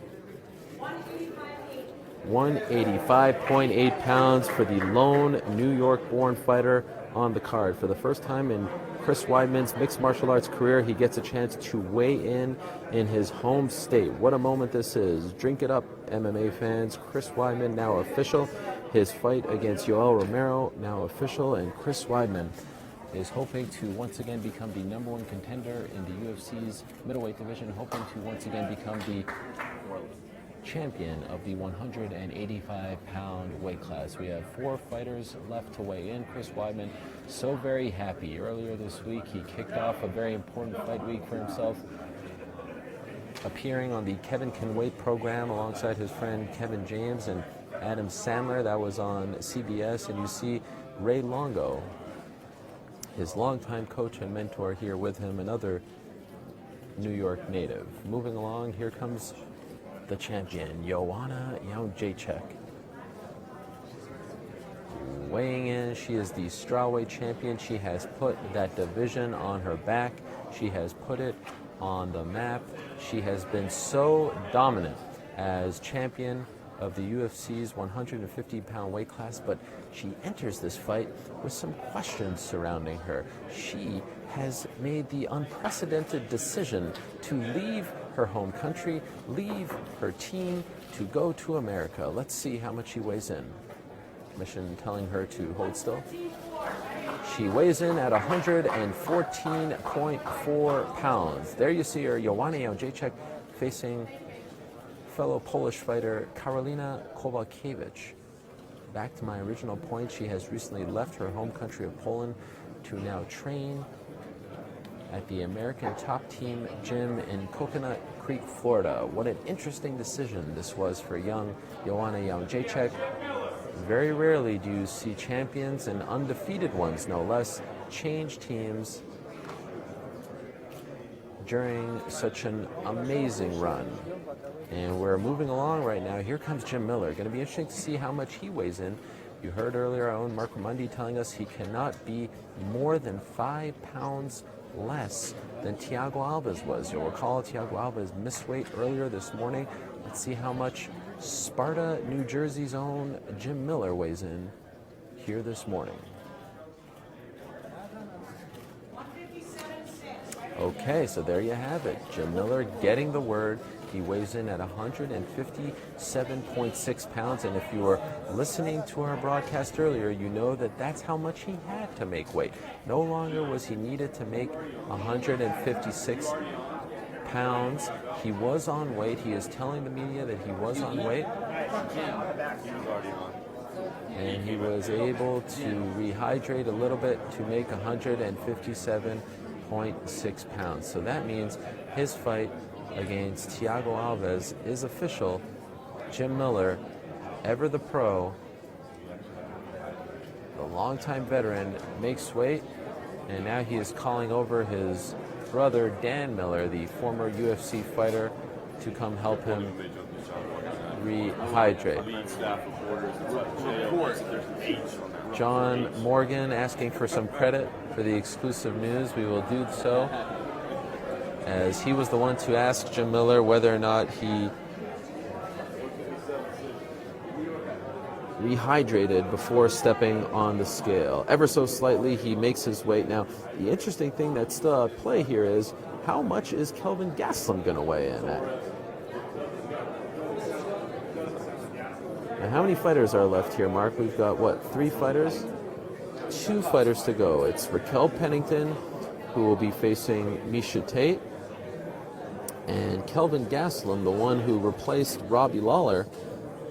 185.8 pounds for the lone New York-born fighter on the card. For the first time in Chris Weidman's mixed martial arts career, he gets a chance to weigh in his home state. What a moment this is. Drink it up, MMA fans. Chris Weidman now official. His fight against Yoel Romero now official, and Chris Weidman is hoping to once again become the #1 contender in the UFC's middleweight division, hoping to once again become the champion of the 185-pound weight class. We have 4 fighters left to weigh in. Chris Weidman, so very happy. Earlier this week, he kicked off a very important fight week for himself, appearing on the Kevin Can Wait program alongside his friend Kevin James and Adam Sandler. That was on CBS, and you see Ray Longo, his longtime coach and mentor, here with him, another New York native. Moving along, here comes the champion, Joanna Jędrzejczyk. Weighing in, she is the strawweight champion. She has put that division on her back. She has put it on the map. She has been so dominant as champion of the UFC's 150-pound weight class, but she enters this fight with some questions surrounding her. She has made the unprecedented decision to leave her home country, leave her team to go to America. Let's see how much she weighs in. Mission telling her to hold still. She weighs in at 114.4 pounds. There you see her, Joanna Jędrzejczyk, facing fellow Polish fighter Karolina Kowalkiewicz. Back to my original point, she has recently left her home country of Poland to now train at the American Top Team gym in Coconut Creek, Florida. What an interesting decision this was for young Joanna Jędrzejczyk. Very rarely do you see champions and undefeated ones, no less, change teams during such an amazing run. And we're moving along right now. Here comes Jim Miller. Going to be interesting to see how much he weighs in. You heard earlier our own Mark Ramundi telling us he cannot be more than 5 pounds less than Thiago Alves was. You'll recall Thiago Alves missed weight earlier this morning. Let's see how much Sparta, New Jersey's own Jim Miller weighs in here this morning. Okay, so there you have it. Jim Miller getting the word. He weighs in at 157.6 pounds, and if you were listening to our broadcast earlier, you know that that's how much he had to make weight. No longer was he needed to make 156 pounds. He was on weight. He is telling the media that he was on weight. And he was able to rehydrate a little bit to make 157.6 pounds. So that means his fight against Thiago Alves is official. Jim Miller, ever the pro, the longtime veteran, makes weight, and now he is calling over his brother Dan Miller, the former UFC fighter, to come help him rehydrate. John Morgan asking for some credit for the exclusive news. We will do so, as he was the one to ask Jim Miller whether or not he rehydrated before stepping on the scale. Ever so slightly, he makes his weight. Now, the interesting thing that's still at play here is how much is Kelvin Gastelum going to weigh in at? Now, how many fighters are left here, Mark? We've got, what, 3 fighters? 2 fighters to go. It's Raquel Pennington, who will be facing Miesha Tate, and Kelvin Gastelum, the one who replaced Robbie Lawler,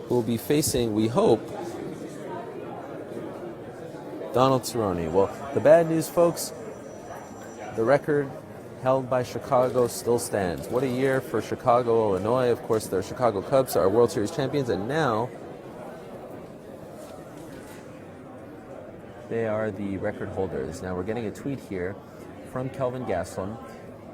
who will be facing, we hope, Donald Cerrone. Well, the bad news, folks, the record held by Chicago still stands. What a year for Chicago, Illinois. Of course, the Chicago Cubs are World Series champions, and now they are the record holders. Now we're getting a tweet here from Kelvin Gastelum.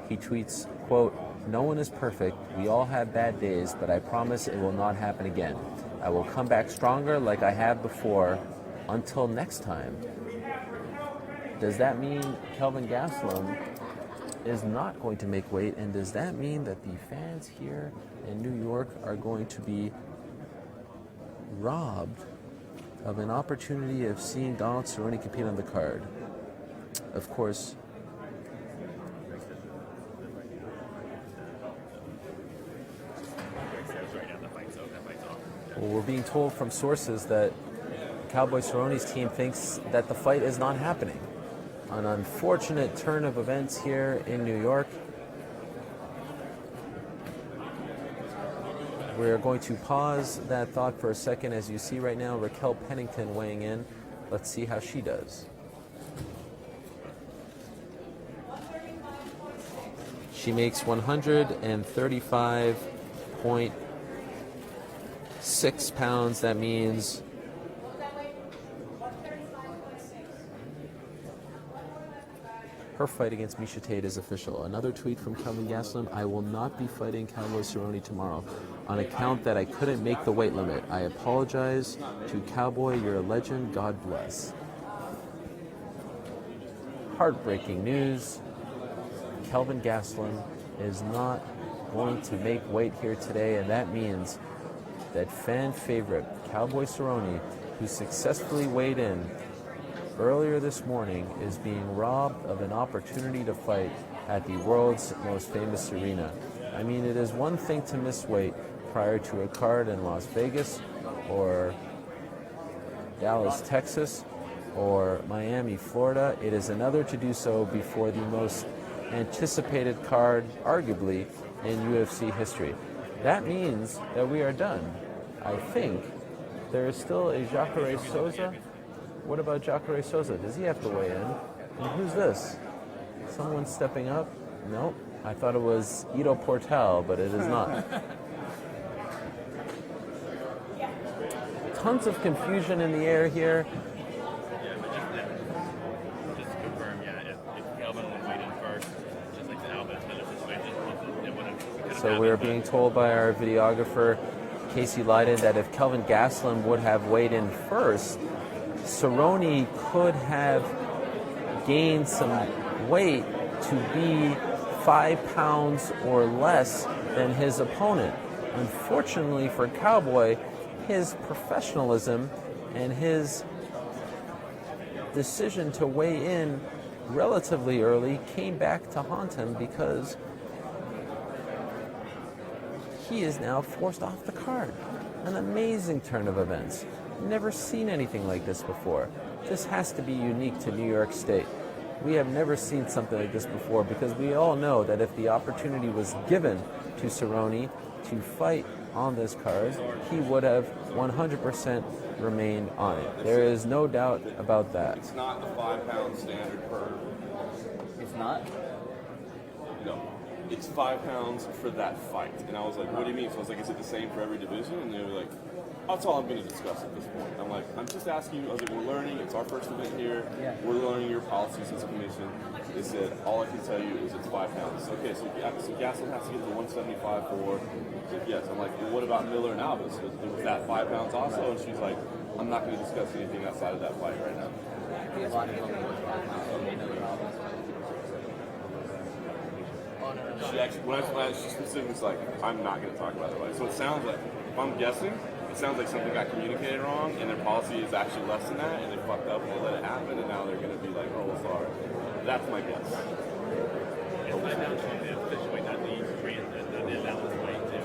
He tweets, quote, "No one is perfect. We all have bad days, but I promise it will not happen again. I will come back stronger like I have before. Until next time." Does that mean Kelvin Gastelum is not going to make weight? And does that mean that the fans here in New York are going to be robbed of an opportunity of seeing Donald Cerrone compete on the card? Of course, well, we're being told from sources that Cowboy Cerrone's team thinks that the fight is not happening. An unfortunate turn of events here in New York. We're going to pause that thought for a second. As you see right now, Raquel Pennington weighing in. Let's see how she does. She makes 135.6 pounds. That means her fight against Miesha Tate is official. Another tweet from Kelvin Gastelum: I will not be fighting Cowboy Cerrone tomorrow on account that I couldn't make the weight limit. I apologize to Cowboy. You're a legend. God bless. Heartbreaking news. Kelvin Gastelum is not going to make weight here today, and that means that fan favorite Cowboy Cerrone, who successfully weighed in earlier this morning, is being robbed of an opportunity to fight at the world's most famous arena. I mean, it is one thing to miss weight prior to a card in Las Vegas or Dallas, Texas, or Miami, Florida. It is another to do so before the most anticipated card, arguably, in UFC history. That means that we are done. I think there is still a Jacare Souza. What about Jacare Souza? Does he have to weigh in? And who's this? Someone stepping up? Nope. I thought it was Ido Portal, but it is not. Tons of confusion in the air here. Just to confirm, if Kelvin would wait in first, just like the Alvarez situation, it wouldn't. So we're being told by our videographer, Casey Leiden, that if Kelvin Gastelum would have weighed in first, Cerrone could have gained some weight to be 5 pounds or less than his opponent. Unfortunately for Cowboy, his professionalism and his decision to weigh in relatively early came back to haunt him, because he is now forced off the card. An amazing turn of events. Never seen anything like this before. This has to be unique to New York State. We have never seen something like this before, because we all know that if the opportunity was given to Cerrone to fight on this card, he would have 100% remained on it. There is no doubt about that. It's not the 5 pound standard per. It's not? No. It's 5 pounds for that fight. And I was like, what do you mean? So I was like, is it the same for every division? And they were like, that's all I'm going to discuss at this point. I'm like, I'm just asking you. I was like, we're learning. It's our first event here. Yeah. We're learning your policies as a commission. They said, all I can tell you is it's 5 pounds. Okay, so Gastelum has to get to 175 for. Yes. I'm like, well, what about Miller and Alves? Was that 5 pounds also? And she's like, I'm not going to discuss anything outside of that fight right now. She actually, when she specifically was like, I'm not going to talk about the fight. So it sounds like, if I'm guessing, it sounds like something got communicated wrong, and their policy is actually less than that, and they fucked up and they let it happen, and now they're going to be like, oh, well, sorry. That's my guess.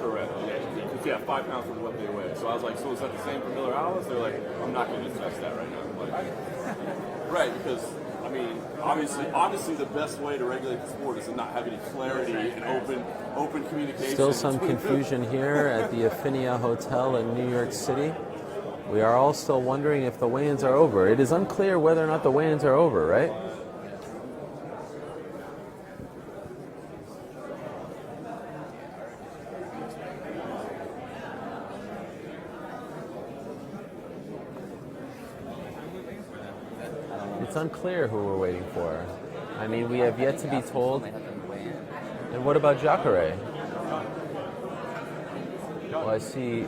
Correct. Yeah, 5 pounds from what they weigh. So I was like, so is that the same for Miller Alves? They're like, I'm not going to discuss that right now. Like, right, because I mean, obviously, the best way to regulate the sport is to not have any clarity and open communication. Still some confusion here at the Affinia Hotel in New York City. We are all still wondering if the weigh-ins are over. It is unclear whether or not the weigh-ins are over, right? It's unclear who we're waiting for. I mean, we have yet to be told. And what about Jacare? Well, I see.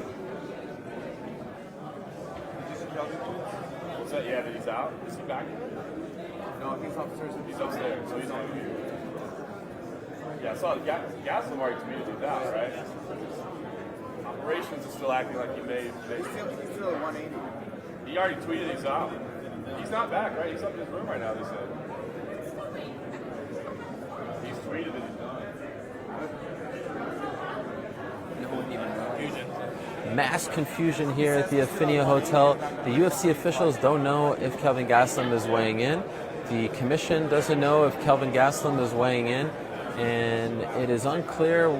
that, yeah, that he's out? Is he back? No, he's upstairs. He's upstairs, so he's on the view. Yeah, I saw Gaslam already tweeted he's out, right? Operations is still acting like he may. He's still at 180. He already tweeted he's out. He's not back, right? He's up in his room right now, they said. He's tweeted that he's done. Mass confusion here at the Affinia Hotel. The UFC officials don't know if Kelvin Gastelum is weighing in. The commission doesn't know if Kelvin Gastelum is weighing in. And it is unclear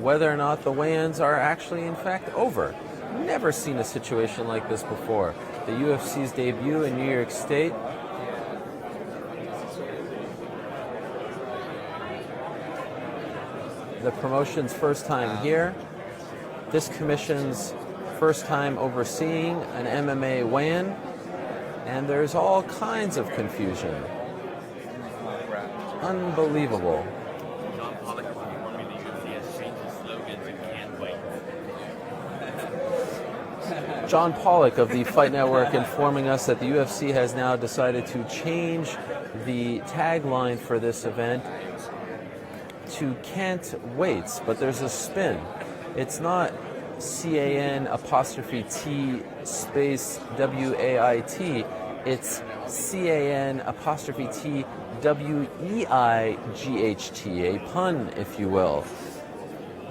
whether or not the weigh-ins are actually, in fact, over. Never seen a situation like this before. The UFC's debut in New York State. The promotion's first time here. This commission's first time overseeing an MMA weigh-in, and there's all kinds of confusion. Unbelievable. John Pollock has informed me the UFC has changed its slogan to "Can't Wait." John Pollock of the Fight Network informing us that the UFC has now decided to change the tagline for this event to "Can't Wait," but there's a spin. It's not CAN apostrophe T space WAIT. It's CAN apostrophe T WEIGHT, a pun, if you will.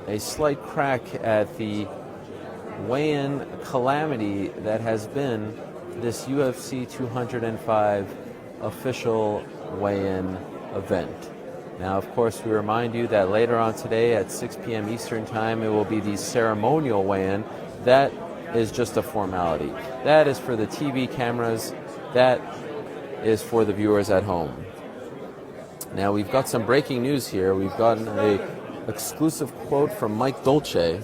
A slight crack at the weigh-in calamity that has been this UFC 205 official weigh-in event. Now, of course, we remind you that later on today at 6 p.m. Eastern Time, it will be the ceremonial weigh-in. That is just a formality. That is for the TV cameras. That is for the viewers at home. Now, we've got some breaking news here. We've gotten an exclusive quote from Mike Dolce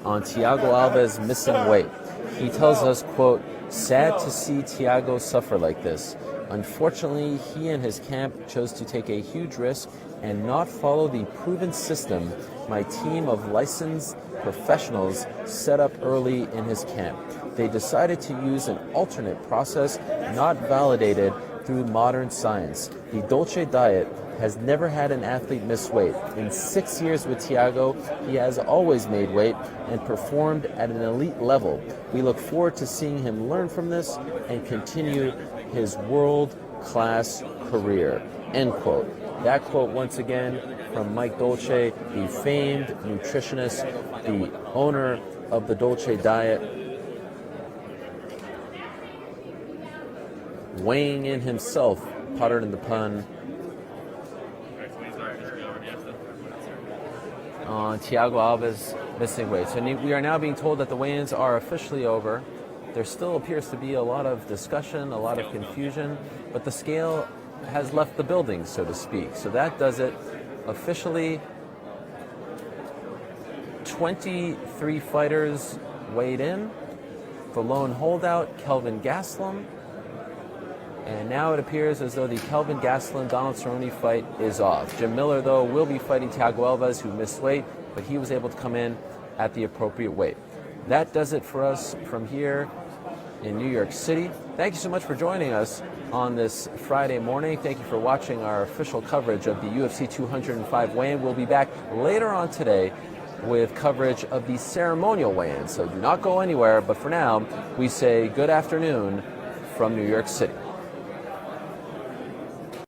on Thiago Alves missing weight. He tells us, quote, "Sad to see Thiago suffer like this. Unfortunately, he and his camp chose to take a huge risk and not follow the proven system my team of licensed professionals set up early in his camp. They decided to use an alternate process not validated through modern science. The Dolce diet has never had an athlete miss weight. In 6 years with Thiago, he has always made weight and performed at an elite level. We look forward to seeing him learn from this and continue his world-class career." End quote. That quote, once again, from Mike Dolce, the famed nutritionist, the owner of the Dolce diet, weighing in himself, pardon the pun, on Thiago Alves missing weight. So we are now being told that the weigh-ins are officially over. There still appears to be a lot of discussion, a lot of confusion, but the scale has left the building, so to speak. So that does it. Officially, 23 fighters weighed in. The lone holdout, Kelvin Gastelum. And now it appears as though the Kelvin Gastelum-Donald Cerrone fight is off. Jim Miller, though, will be fighting Thiago Alves, who missed weight, but he was able to come in at the appropriate weight. That does it for us from here in New York City. Thank you so much for joining us on this Friday morning. Thank you for watching our official coverage of the UFC 205 weigh-in. We'll be back later on today with coverage of the ceremonial weigh-in. So do not go anywhere, but for now, we say good afternoon from New York City.